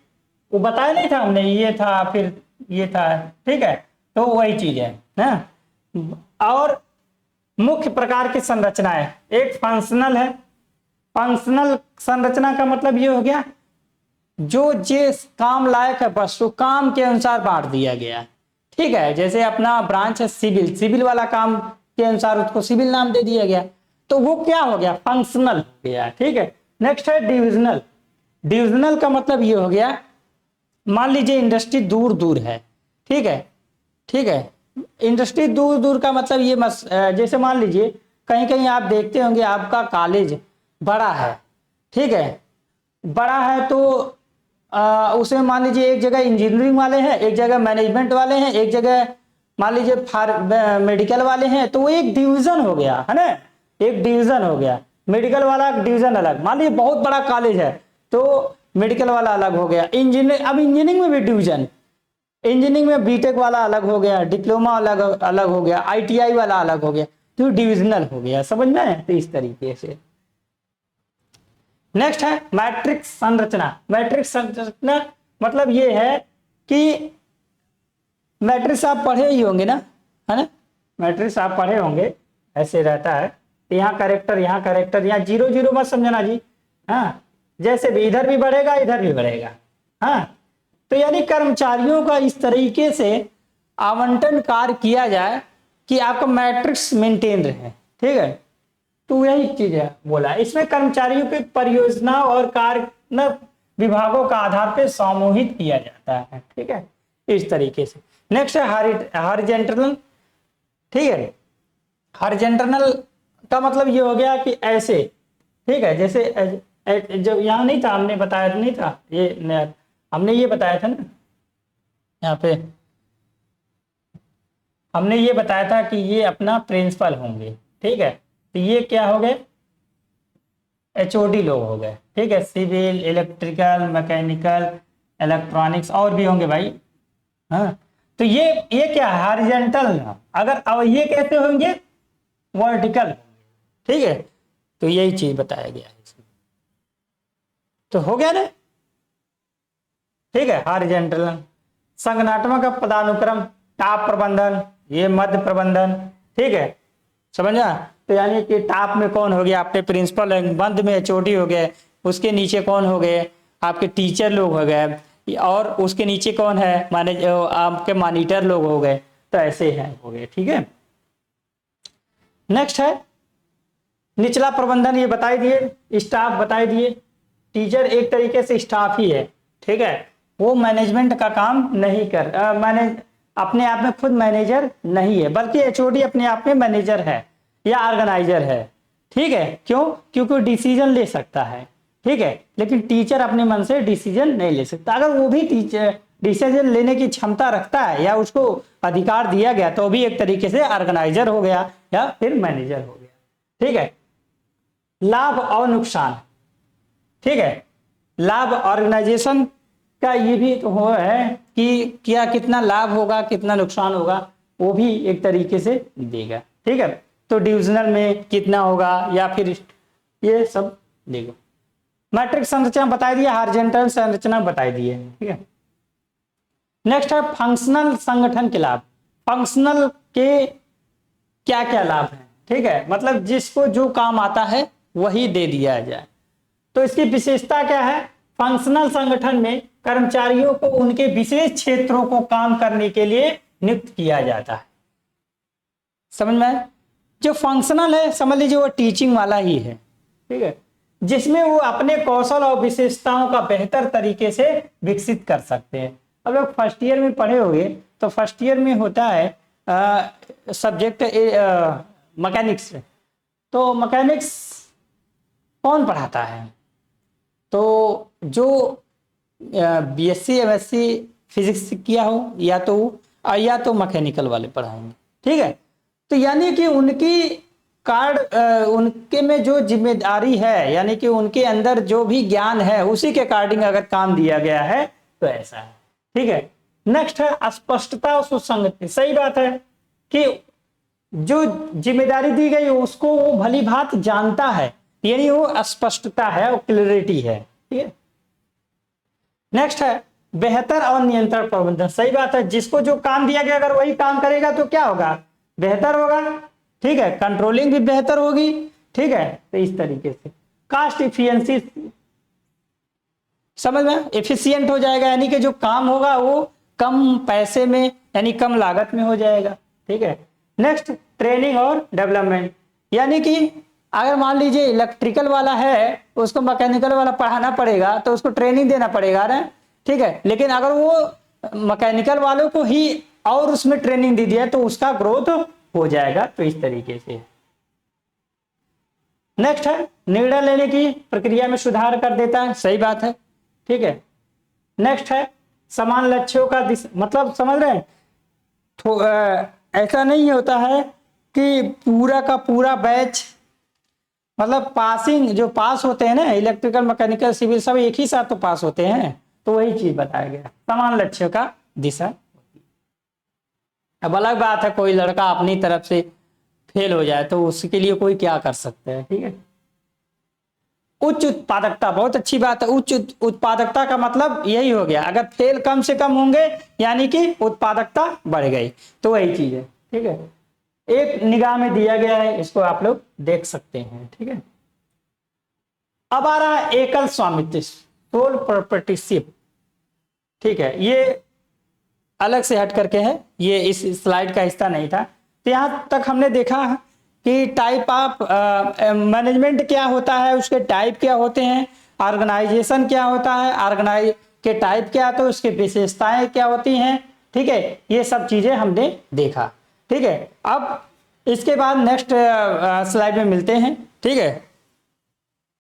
वो बताया नहीं था हमने, ये था फिर ये था, ठीक है, तो वही चीज है ना। और मुख्य प्रकार की संरचना है, एक फंक्शनल है। फंक्शनल संरचना का मतलब ये हो गया जो जिस काम लायक है बस वो काम के अनुसार बांट दिया गया, ठीक है, जैसे अपना ब्रांच है सिविल, सिविल वाला काम के अनुसार उसको सिविल नाम दे दिया गया, तो वो क्या हो गया, फंक्शनल हो गया। ठीक है, नेक्स्ट है डिविजनल। डिविजनल का मतलब ये हो गया, मान लीजिए इंडस्ट्री दूर दूर है, ठीक है, ठीक है, इंडस्ट्री दूर दूर का मतलब ये जैसे मान लीजिए कहीं कहीं आप देखते होंगे आपका कॉलेज बड़ा है, ठीक है, बड़ा है तो उसमें मान लीजिए एक जगह इंजीनियरिंग वाले हैं, एक जगह मैनेजमेंट वाले हैं, एक जगह मान लीजिए मेडिकल वाले हैं, तो वो एक डिवीजन हो गया है ना, एक डिवीजन हो गया, मेडिकल वाला डिवीजन अलग। मान लीजिए बहुत बड़ा कॉलेज है तो मेडिकल वाला अलग हो गया। इंजीनियरिंग, अब इंजीनियरिंग में भी डिवीजन, इंजीनियरिंग में बीटेक वाला अलग हो गया, डिप्लोमा अलग अलग हो गया, आईटीआई वाला अलग हो गया, तो डिविजनल हो गया। समझ में है? तो इस तरीके से। नेक्स्ट है मैट्रिक्स संरचना। मैट्रिक्स संरचना मतलब ये है कि मैट्रिक्स आप पढ़े ही होंगे ना, है ना, मैट्रिक्स आप पढ़े होंगे, ऐसे रहता है, यहाँ करेक्टर, यहाँ करेक्टर, यहाँ जीरो जीरो मत समझना जी, हाँ, जैसे भी इधर भी बढ़ेगा इधर भी बढ़ेगा, हाँ, तो यानी कर्मचारियों का इस तरीके से आवंटन कार्य किया जाए कि आपका मैट्रिक्स मेंटेन रहे। ठीक है, तो यही चीज है बोला, इसमें कर्मचारियों के परियोजना और कार्य विभागों का आधार पर समूहित किया जाता है। ठीक है, इस तरीके से। नेक्स्ट है हॉरिजॉन्टल। ठीक है, हॉरिजॉन्टल का मतलब ये हो गया कि ऐसे, ठीक है, जैसे जब यहाँ नहीं था, हमने बताया नहीं था, ये हमने ये बताया था ना, यहाँ पे हमने ये बताया था कि ये अपना प्रिंसिपल होंगे। ठीक है, तो ये क्या हो गए, एचओडी लोग हो गए। ठीक है, सिविल, इलेक्ट्रिकल, मैकेनिकल, इलेक्ट्रॉनिक्स और भी होंगे भाई, हाँ, तो ये क्या है, हॉरिजॉन्टल। अगर अब ये कैसे होंगे, वर्टिकल। ठीक है, तो यही चीज बताया गया है इसमें, तो हो गया ना। ठीक है, हॉरिजॉन्टल। संगठनात्मक पदानुक्रम, टॉप प्रबंधन, ये मध्य प्रबंधन। ठीक है, समझा, तो यानी कि टॉप में कौन हो गया, आपके प्रिंसिपल, मध्य में एचओडी हो गए, उसके नीचे कौन हो गए, आपके टीचर लोग हो गए, और उसके नीचे कौन है, माने आपके मॉनिटर लोग हो गए, तो ऐसे हैं हो गए। ठीक है, नेक्स्ट है निचला प्रबंधन, ये बता दिए, स्टाफ बता दिए। टीचर एक तरीके से स्टाफ ही है। ठीक है, वो मैनेजमेंट का काम नहीं मैंने अपने आप में खुद मैनेजर नहीं है, बल्कि एचओडी अपने आप में मैनेजर है या ऑर्गेनाइजर है। ठीक है, क्यों, क्योंकि डिसीजन ले सकता है। ठीक है, लेकिन टीचर अपने मन से डिसीजन नहीं ले सकता। अगर वो भी टीचर डिसीजन लेने की क्षमता रखता है या उसको अधिकार दिया गया, तो भी एक तरीके से ऑर्गेनाइजर हो गया या फिर मैनेजर हो गया। ठीक है, लाभ और नुकसान। ठीक है, लाभ ऑर्गेनाइजेशन का ये भी तो हो है कि क्या कितना लाभ होगा, कितना नुकसान होगा, वो भी एक तरीके से देगा। ठीक है, तो डिविजनल में कितना होगा या फिर ये सब देगा। मैट्रिक्स संरचना बता दिया, हॉरिजॉन्टल संरचना बता दिए। ठीक है, नेक्स्ट है फंक्शनल संगठन के लाभ। फंक्शनल के क्या क्या लाभ है। ठीक है, मतलब जिसको जो काम आता है वही दे दिया जाए। तो इसकी विशेषता क्या है, फंक्शनल संगठन में कर्मचारियों को उनके विशेष क्षेत्रों को काम करने के लिए नियुक्त किया जाता है। समझ में आया? जो फंक्शनल है समझ लीजिए वो टीचिंग वाला ही है। ठीक है, जिसमें वो अपने कौशल और विशेषताओं का बेहतर तरीके से विकसित कर सकते हैं। अब लोग फर्स्ट ईयर में पढ़े होंगे, तो फर्स्ट ईयर में होता है सब्जेक्ट मैकेनिक्स। तो मैकेनिक्स कौन पढ़ाता है, तो जो बीएससी एमएससी फिजिक्स किया हो या तो मैकेनिकल वाले पढ़ाएंगे। ठीक है, तो यानी कि उनकी उनके में जो जिम्मेदारी है, यानी कि उनके अंदर जो भी ज्ञान है उसी के अकॉर्डिंग अगर काम दिया गया है तो ऐसा है। ठीक है, नेक्स्ट है स्पष्टता और सुसंगति। सही बात है कि जो जिम्मेदारी दी गई उसको वो भली भांति जानता है, यानी वो स्पष्टता है और क्लैरिटी है। ठीक है, नेक्स्ट है बेहतर और नियंत्रण प्रबंधन। सही बात है, जिसको जो काम दिया गया अगर वही काम करेगा तो क्या होगा, बेहतर होगा। ठीक है, कंट्रोलिंग भी बेहतर होगी। ठीक है, तो इस तरीके से कास्ट इफिशियंसी, समझ में, एफिशिएंट हो जाएगा, यानी कि जो काम होगा वो कम पैसे में यानी कम लागत में हो जाएगा। ठीक है। नेक्स्ट ट्रेनिंग और डेवलपमेंट, यानी कि अगर मान लीजिए इलेक्ट्रिकल वाला है, उसको मैकेनिकल वाला पढ़ाना पड़ेगा तो उसको ट्रेनिंग देना पड़ेगा ना। ठीक है। लेकिन अगर वो मैकेनिकल वालों को ही और उसमें ट्रेनिंग दे दिया तो उसका ग्रोथ हो जाएगा। तो इस तरीके से। नेक्स्ट है निर्णय लेने की प्रक्रिया में सुधार कर देता है, सही बात है। ठीक है। नेक्स्ट है समान लक्ष्यों का मतलब समझ रहे हैं, ऐसा नहीं होता है कि पूरा का पूरा बैच मतलब पासिंग, जो पास होते हैं ना इलेक्ट्रिकल मैकेनिकल सिविल सब एक ही साथ तो पास होते हैं। तो वही चीज बताया गया, समान लक्ष्यों का दिशा। अब अलग बात है कोई लड़का अपनी तरफ से फेल हो जाए तो उसके लिए कोई क्या कर सकते हैं। ठीक है। उच्च उत्पादकता, बहुत अच्छी बात है। उच्च उत्पादकता का मतलब यही हो गया, अगर फेल कम से कम होंगे यानी कि उत्पादकता बढ़ गई। तो वही चीज है। ठीक है। एक निगाह में दिया गया है, इसको आप लोग देख सकते हैं। ठीक है। अब आ रहा है एकल स्वामित्व, सोल प्रोप्राइटरशिप। ठीक है। ये अलग से हट करके है, ये इस स्लाइड का हिस्सा नहीं था। तो यहां तक हमने देखा कि टाइप ऑफ मैनेजमेंट क्या होता है, उसके टाइप क्या होते हैं, ऑर्गेनाइजेशन क्या होता है, ऑर्गेनाइज के टाइप क्या होते हैं, उसकी विशेषताएं क्या होती हैं। ठीक है। ये सब चीजें हमने देखा। ठीक है। अब इसके बाद नेक्स्ट स्लाइड में मिलते हैं। ठीक है।